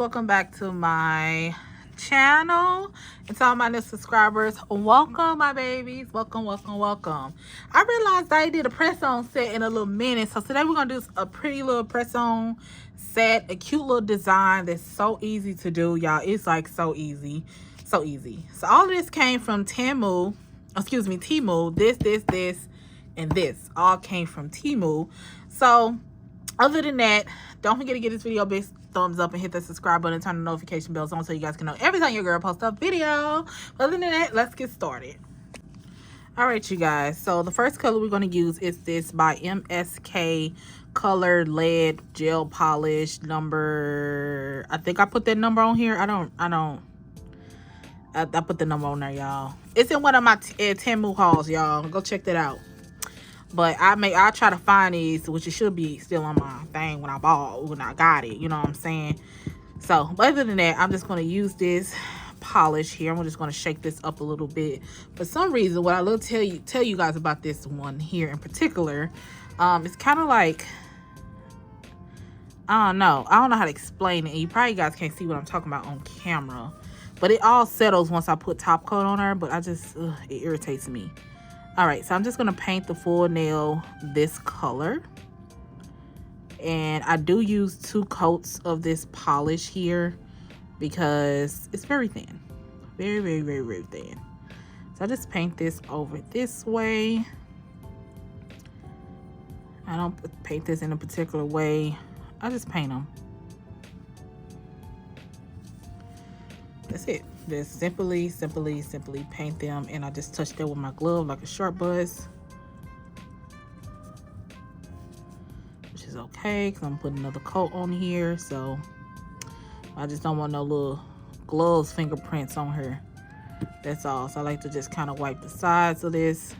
welcome back to my channel. And to all my new subscribers, welcome my babies. Welcome. I realized I did a press on set in a little minute, so today we're gonna do a pretty little press on set, a cute little design that's so easy to do, y'all. It's like so easy. So all of this came from Temu. This and this all came from Temu. So other than that, don't forget to give this video a big thumbs up and hit the subscribe button and turn the notification bells on so you guys can know every time your girl posts a video. Other than that, let's get started. All right, you guys, so the first color we're going to use is this by MSK Color Lead Gel Polish number. I think I put that number on here. I put the number on there, y'all. It's in one of my Temu hauls, y'all. Go check that out. But I'll try to find these, which it should be still on my thing when I got it. You know what I'm saying? So, but other than that, I'm just going to use this polish here. I'm just going to shake this up a little bit. For some reason, what I will tell you guys about this one here in particular, it's kind of like, I don't know how to explain it. You probably guys can't see what I'm talking about on camera. But it all settles once I put top coat on her. But it irritates me. Alright, so I'm just going to paint the full nail this color. And I do use 2 coats of this polish here because it's very thin. Very thin. So I just paint this over this way. I don't paint this in a particular way. I just paint them. That's it. Just simply paint them, and I just touch that with my glove like a sharp buzz, which is okay because I'm putting another coat on here, so I just don't want no little gloves fingerprints on her. That's all. So I like to just kind of wipe the sides of this,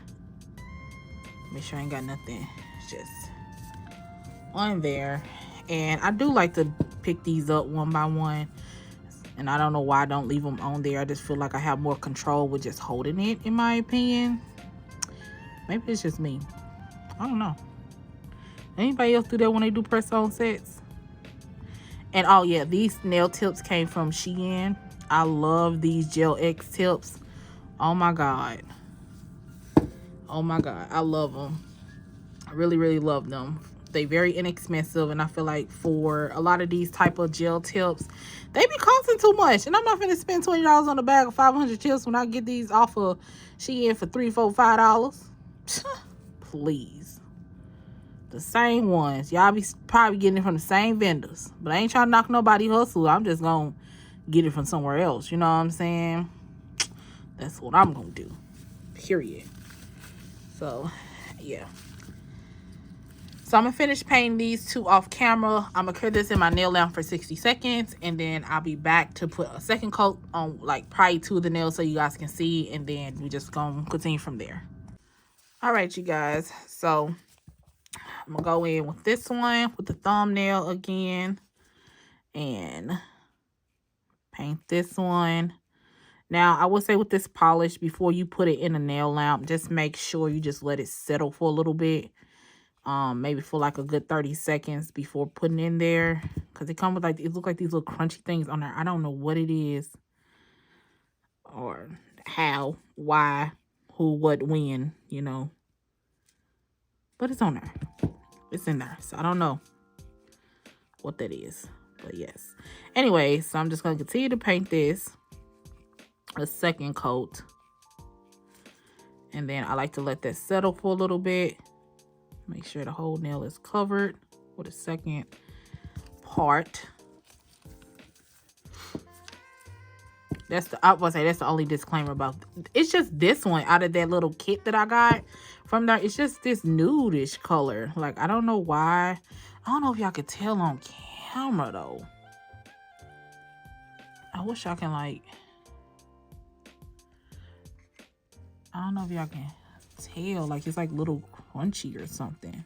make sure I ain't got nothing just on there. And I do like to pick these up one by one. And I don't know why I don't leave them on there. I just feel like I have more control with just holding it, in my opinion. Maybe it's just me. I don't know. Anybody else do that when they do press-on sets? And oh yeah, these nail tips came from Sheen. I love these Gel X tips. Oh my god. Oh my god. I love them. I really love them. They very inexpensive, and I feel like for a lot of these type of gel tips, they be costing too much. And I'm not gonna spend $20 on a bag of 500 tips when I get these off of Shein for $3, $4, $5. Please. The same ones. Y'all be probably getting it from the same vendors. But I ain't trying to knock nobody hustle. I'm just gonna get it from somewhere else. You know what I'm saying? That's what I'm gonna do. Period. So, yeah. So I'm going to finish painting these 2 off camera. I'm going to clear this in my nail lamp for 60 seconds. And then I'll be back to put a second coat on like probably 2 of the nails so you guys can see. And then we just going to continue from there. Alright, you guys. So I'm going to go in with this one with the thumbnail again. And paint this one. Now, I would say with this polish, before you put it in a nail lamp, just make sure you just let it settle for a little bit. Maybe for like a good 30 seconds before putting in there, because it comes with like, it look like these little crunchy things on there. I don't know what it is or how, why, who, what, when, you know, but it's on there. It's in there. So I don't know what that is, but yes. Anyway, so I'm just going to continue to paint this a second coat, and then I like to let that settle for a little bit. Make sure the whole nail is covered with a second part. I would say that's the only disclaimer about it's just this one out of that little kit that I got from there. It's just this nude-ish color. Like, I don't know why. I don't know if y'all could tell on camera though. I wish I can like, I don't know if y'all can tell. Like, it's like little crunchy or something.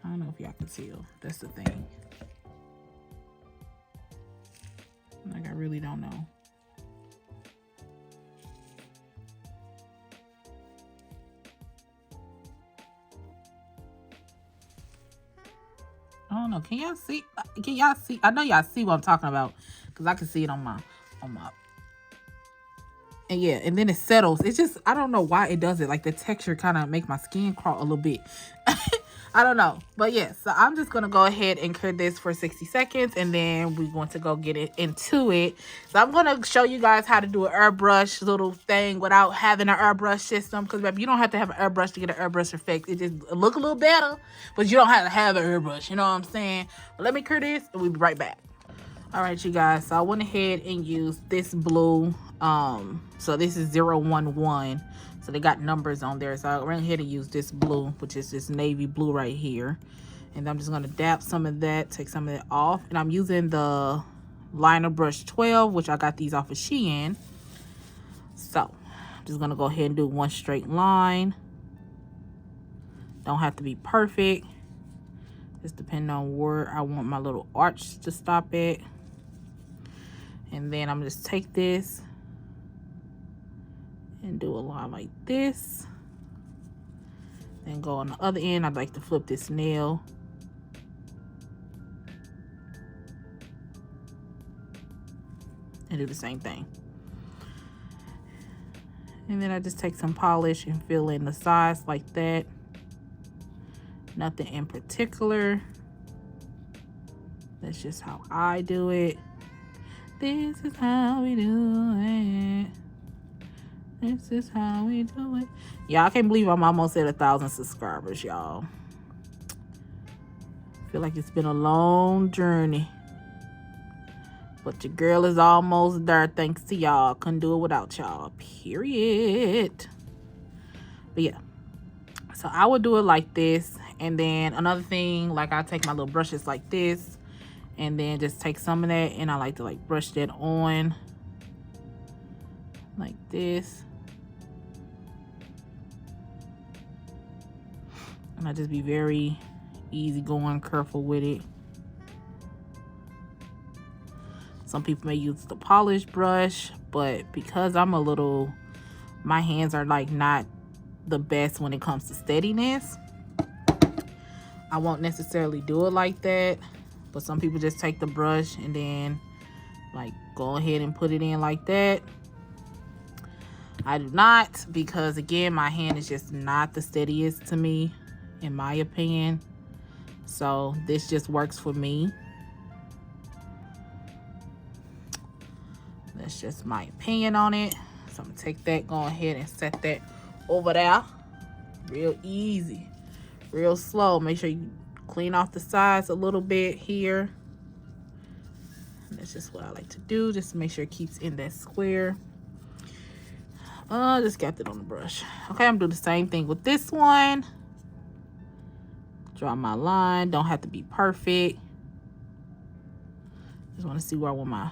I don't know if y'all can tell. That's the thing. Like, I really don't know. I don't know. Can y'all see? Can y'all see? I know y'all see what I'm talking about because I can see it on my. And yeah, and then it settles. It's just, I don't know why it does it. Like the texture kind of make my skin crawl a little bit. I don't know. But yeah, so I'm just going to go ahead and cure this for 60 seconds. And then we're going to go get it into it. So I'm going to show you guys how to do an airbrush little thing without having an airbrush system. Because baby, you don't have to have an airbrush to get an airbrush effect. It just look a little better. But you don't have to have an airbrush. You know what I'm saying? But let me cure this and we'll be right back. All right, you guys, so I went ahead and used this blue. So this is 011, so they got numbers on there. So I went ahead and used this blue, which is this navy blue right here. And I'm just gonna dab some of that, take some of it off. And I'm using the liner brush 12, which I got these off of Sheen. So I'm just gonna go ahead and do one straight line. Don't have to be perfect, just depending on where I want my little arch to stop at. And then I'm just take this and do a line like this. Then go on the other end. I'd like to flip this nail. And do the same thing. And then I just take some polish and fill in the sides like that. Nothing in particular. That's just how I do it. This is how we do it. This is how we do it. Y'all, I can't believe I'm almost at 1,000 subscribers, y'all. Feel like it's been a long journey. But your girl is almost there thanks to y'all. Couldn't do it without y'all, period. But yeah. So I would do it like this. And then another thing, like I take my little brushes like this. And then just take some of that, and I like to like brush that on like this. And I just be very easygoing, careful with it. Some people may use the polished brush, but because I'm a little, my hands are like not the best when it comes to steadiness, I won't necessarily do it like that. But some people just take the brush and then like go ahead and put it in like that. I do not, because again, my hand is just not the steadiest to me, in my opinion. So this just works for me. That's just my opinion on it. So I'm gonna take that, go ahead and set that over there. Real easy, real slow. Make sure you clean off the sides a little bit here. And that's just what I like to do, just to make sure it keeps in that square. Just got that on the brush. Okay, I'm gonna do the same thing with this one. Draw my line. Don't have to be perfect. Just want to see where I want my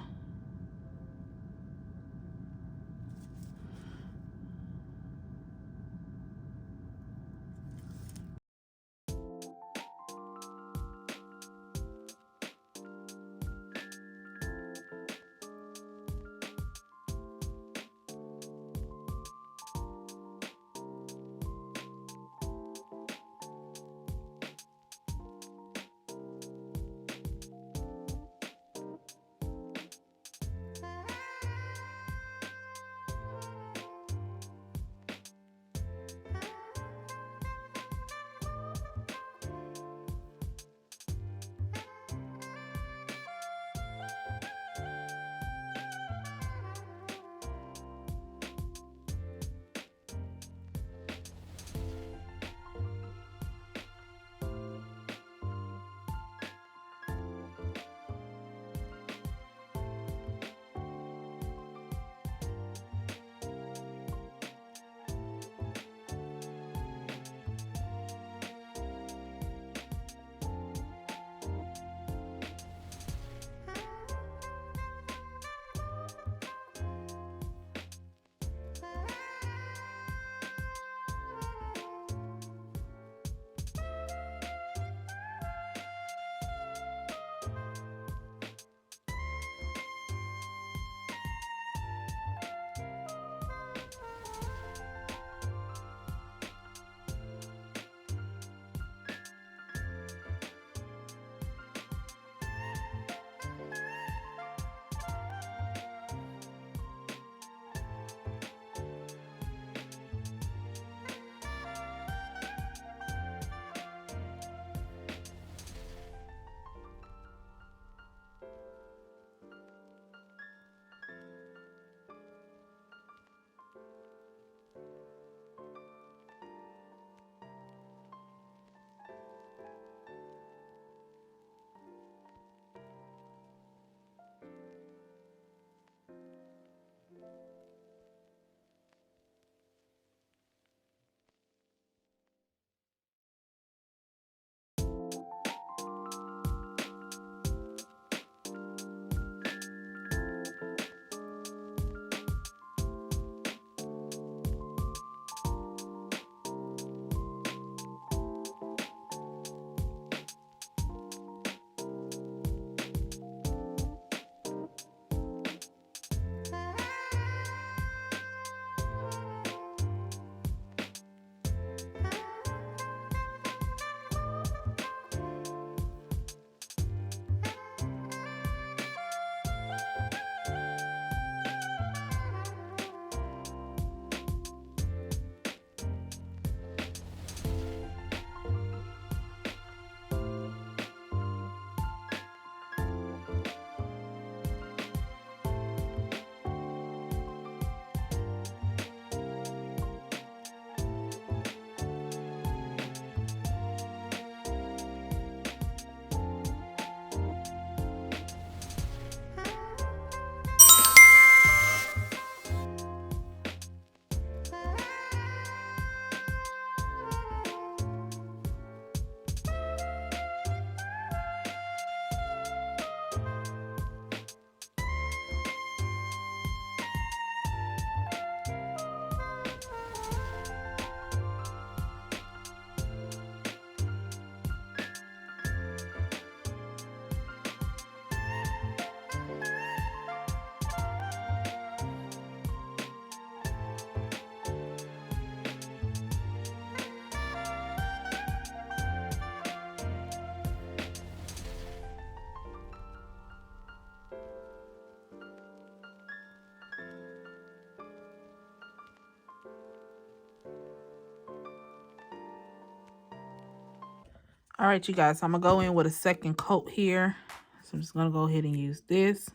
All right, you guys, so I'm gonna go in with a second coat here. So I'm just gonna go ahead and use this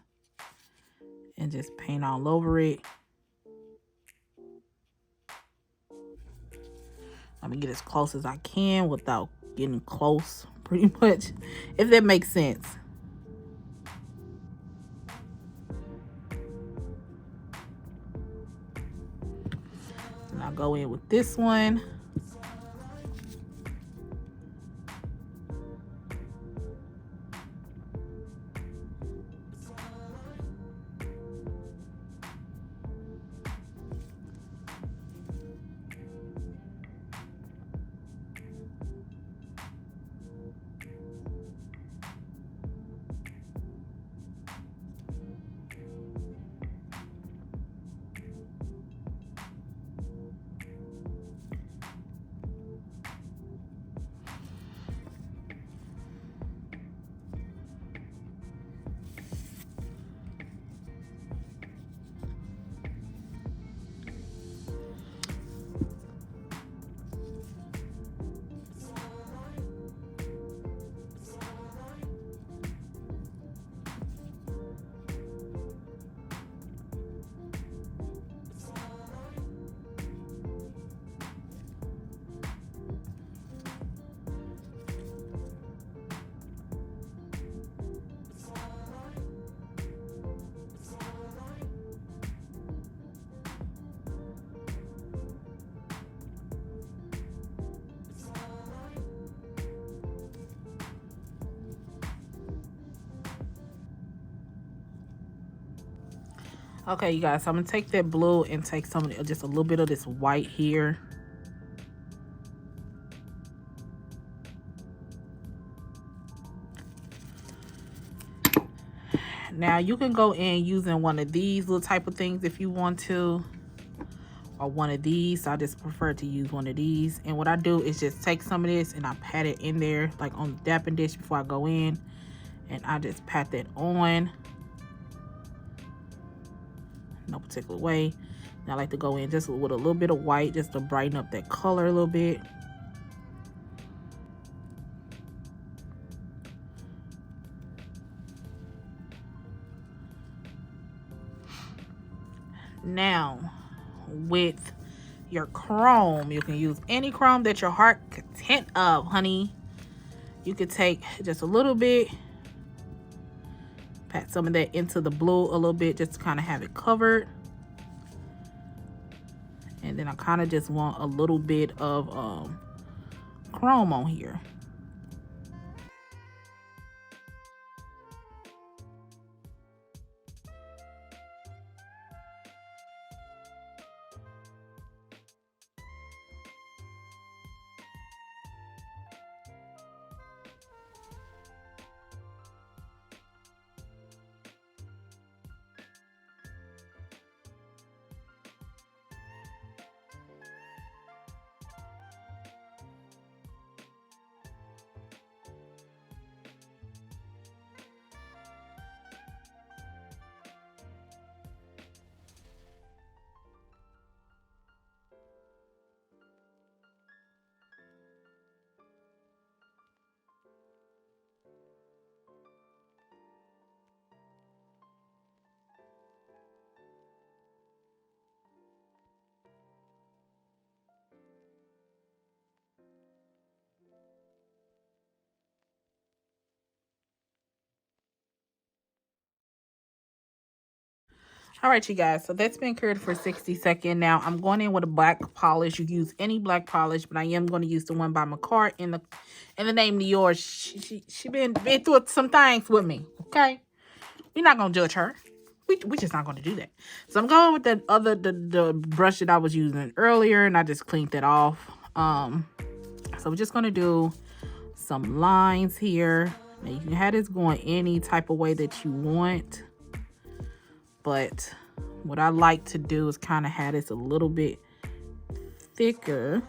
and just paint all over it. I'm gonna get as close as I can without getting close, pretty much, if that makes sense. And I'll go in with this one. Okay, you guys, so I'm gonna take that blue and take some of just a little bit of this white here. Now you can go in using one of these little type of things if you want to, or one of these. So I just prefer to use one of these. And what I do is just take some of this and I pat it in there like on the dapping dish before I go in, and I just pat that on. No particular way. And I like to go in just with a little bit of white just to brighten up that color a little bit. Now with your chrome, you can use any chrome that your heart content of, honey. You could take just a little bit, pat some of that into the blue a little bit just to kind of have it covered. And then I kind of just want a little bit of chrome on here. All right, you guys, so that's been cured for 60 seconds. Now I'm going in with a black polish. You use any black polish, but I am going to use the one by Makartt in the name Noir. She been through some things with me, okay? We're not going to judge her. We just not going to do that. So I'm going with the brush that I was using earlier, and I just cleaned it off. So we're just going to do some lines here. Now you can have this going any type of way that you want. But what I like to do is kind of have this a little bit thicker.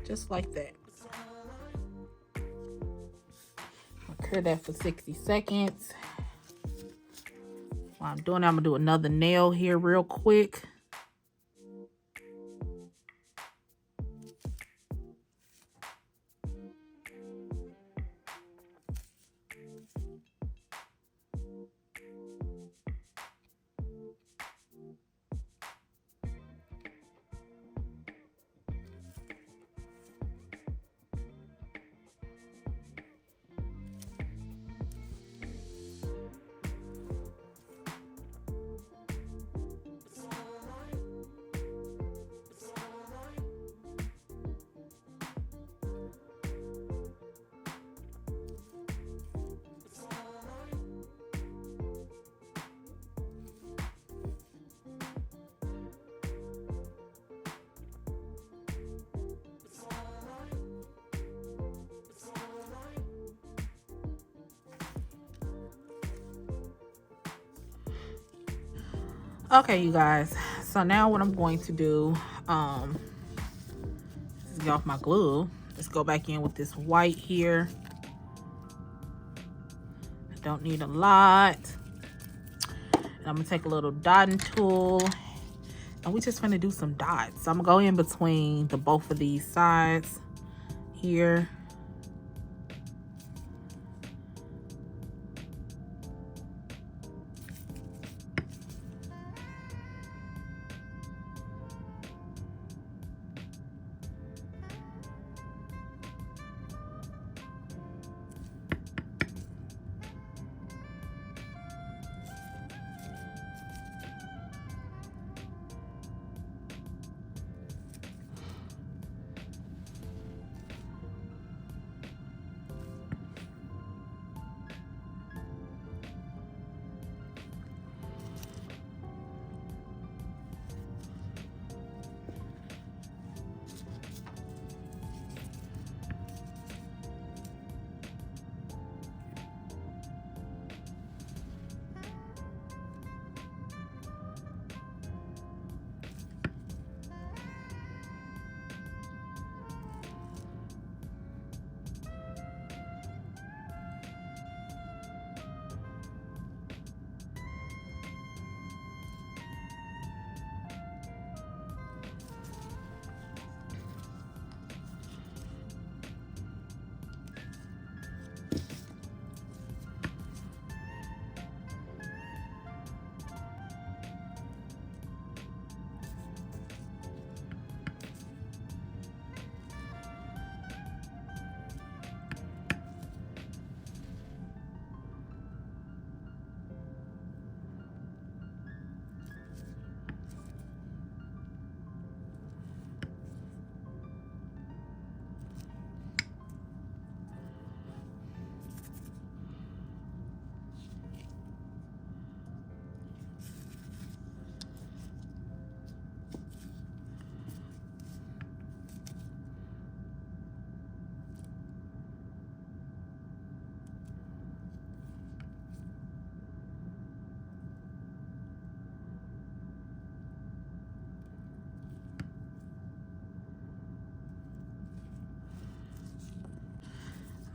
just like that. I'll cure that for 60 seconds. While I'm doing that, I'm gonna do another nail here real quick. Okay, you guys, so now what I'm going to do, is get off my glue. Let's go back in with this white here. I don't need a lot. And I'm gonna take a little dotting tool, and we just gonna do some dots. So I'm gonna go in between the both of these sides here.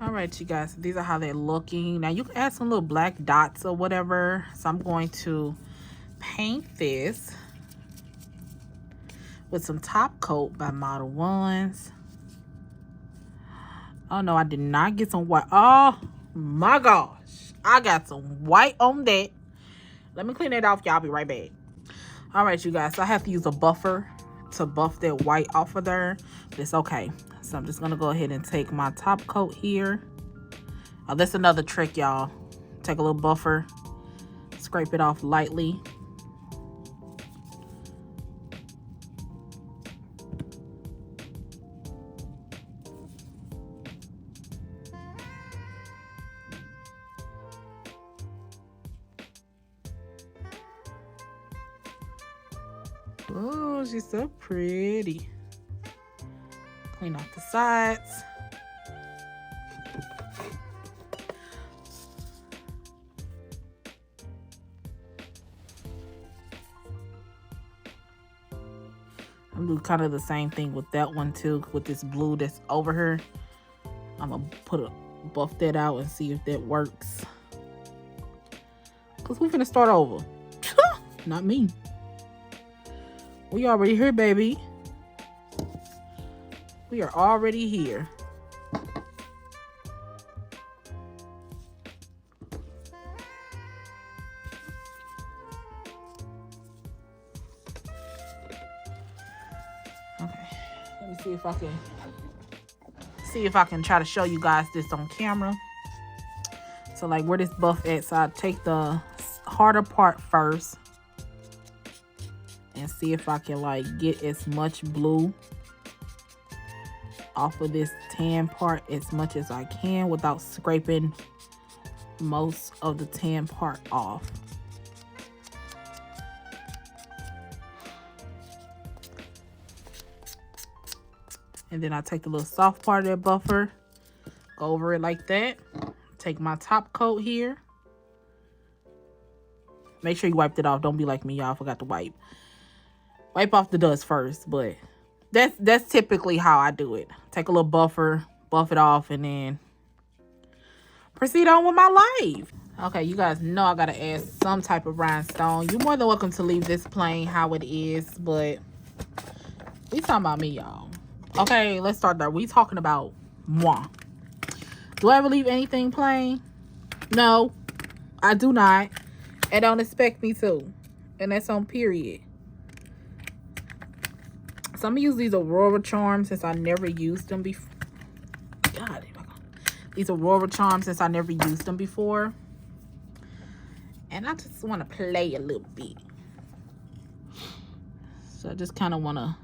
All right, you guys, these are how they're looking. Now you can add some little black dots or whatever. So I'm going to paint this with some top coat by Model Ones. Oh no, I did not get some white. Oh my gosh, I got some white on that. Let me clean it off, y'all. Be right back. All right, you guys, so I have to use a buffer to buff that white off of there, but it's okay. So I'm just gonna go ahead and take my top coat here. Oh, that's another trick, y'all. Take a little buffer, scrape it off lightly. Oh, she's so pretty. Clean off the sides. I'm do kind of the same thing with that one too, with this blue that's over her. I'm gonna buff that out and see if that works. Cause we're gonna start over. Not me. We already here, baby. We are already here. Okay, let me see if I can try to show you guys this on camera. So like where this buff at, so I take the harder part first and see if I can like get as much blue off of this tan part as much as I can without scraping most of the tan part off. And then I take the little soft part of that buffer, go over it like that. Take my top coat here. Make sure you wiped it off. Don't be like me, y'all. Forgot to wipe. Wipe off the dust first, but that's typically how I do it. Take a little buffer, buff it off, and then proceed on with my life. Okay, you guys know I gotta add some type of rhinestone. You're more than welcome to leave this plain how it is, but we talking about me, y'all. Okay, let's start there. We talking about moi. Do I ever leave anything plain? No, I do not. And don't expect me to. And that's on period. So I'm gonna use these Aurora charms since I never used them before. God, these Aurora charms since I never used them before. And I just want to play a little bit. So I just kind of want to.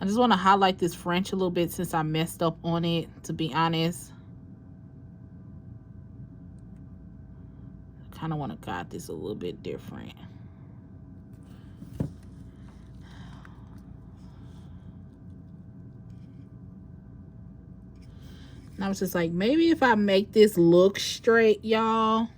I just want to highlight this French a little bit since I messed up on it, to be honest. I kind of want to guide this a little bit different. And I was just like, maybe if I make this look straight, y'all.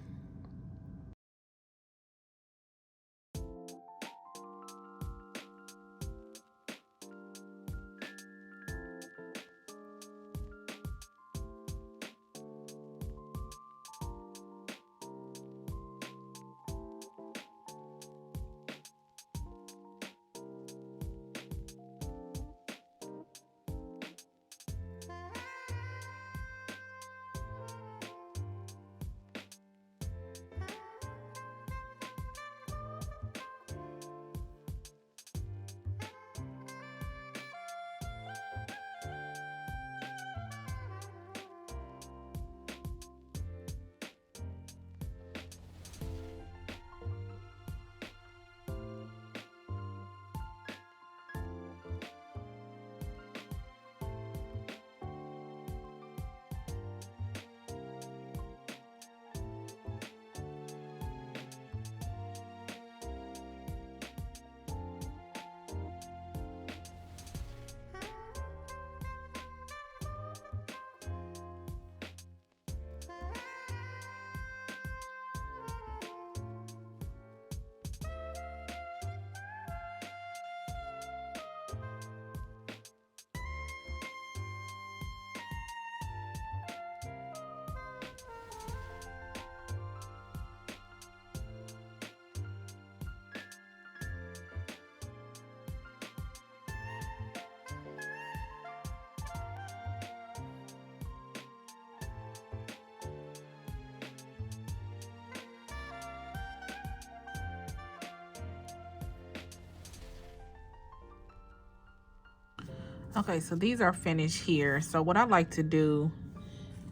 Okay, so these are finished here. So what I like to do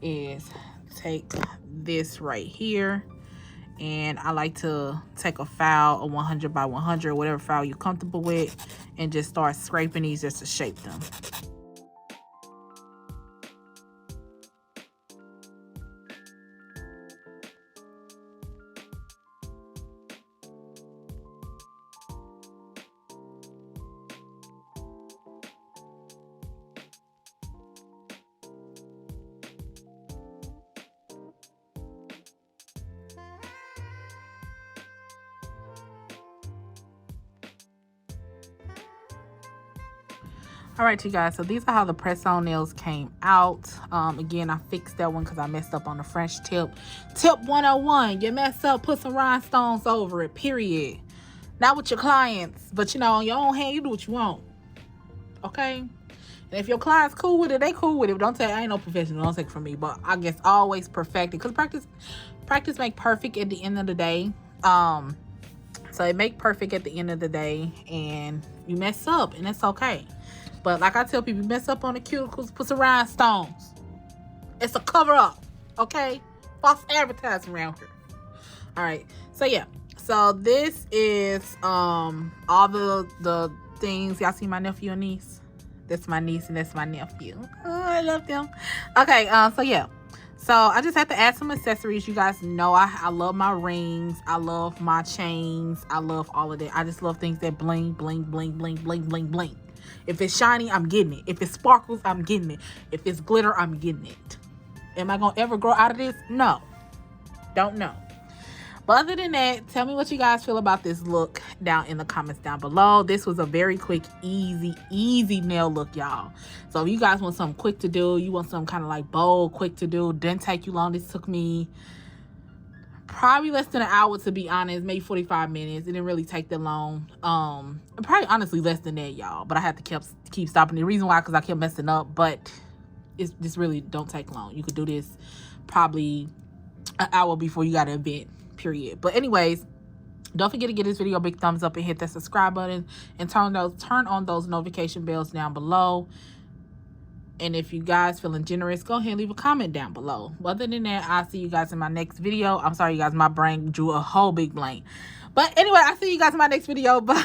is take this right here, and I like to take a file, a 100 by 100, whatever file you're comfortable with, and just start scraping these just to shape them. All right, you guys, so these are how the press-on nails came out. Again, I fixed that one because I messed up on the French tip. Tip 101, you mess up, put some rhinestones over it, period. Not with your clients, but you know, on your own hand, you do what you want. Okay? And if your client's cool with it, they cool with it. Don't say, I ain't no professional, don't take it from me. But I guess always perfect it. Because practice make perfect at the end of the day. So it make perfect at the end of the day. And you mess up, and that's okay. But like I tell people, you mess up on the cuticles, put some rhinestones. It's a cover up, okay? False advertising around here. All right, so yeah. So this is all the things. Y'all see my nephew and niece? That's my niece and that's my nephew. Oh, I love them. Okay, so yeah. So I just have to add some accessories. You guys know I love my rings. I love my chains. I love all of that. I just love things that bling, bling, bling, bling, bling, bling, bling. If it's shiny, I'm getting it. If it sparkles, I'm getting it. If it's glitter, I'm getting it. Am I going to ever grow out of this? No. Don't know. But other than that, tell me what you guys feel about this look down in the comments down below. This was a very quick, easy nail look, y'all. So if you guys want something quick to do, you want something kind of like bold, quick to do, didn't take you long. This took me probably less than an hour, to be honest, maybe 45 minutes. It didn't really take that long. Probably honestly less than that, y'all. But I had to keep stopping. The reason why, because I kept messing up. But this really don't take long. You could do this probably an hour before you got an event, period. But anyways, don't forget to give this video a big thumbs up and hit that subscribe button and turn on those notification bells down below. And if you guys feeling generous, go ahead and leave a comment down below. But other than that, I'll see you guys in my next video. I'm sorry, you guys, my brain drew a whole big blank. But anyway, I'll see you guys in my next video. Bye.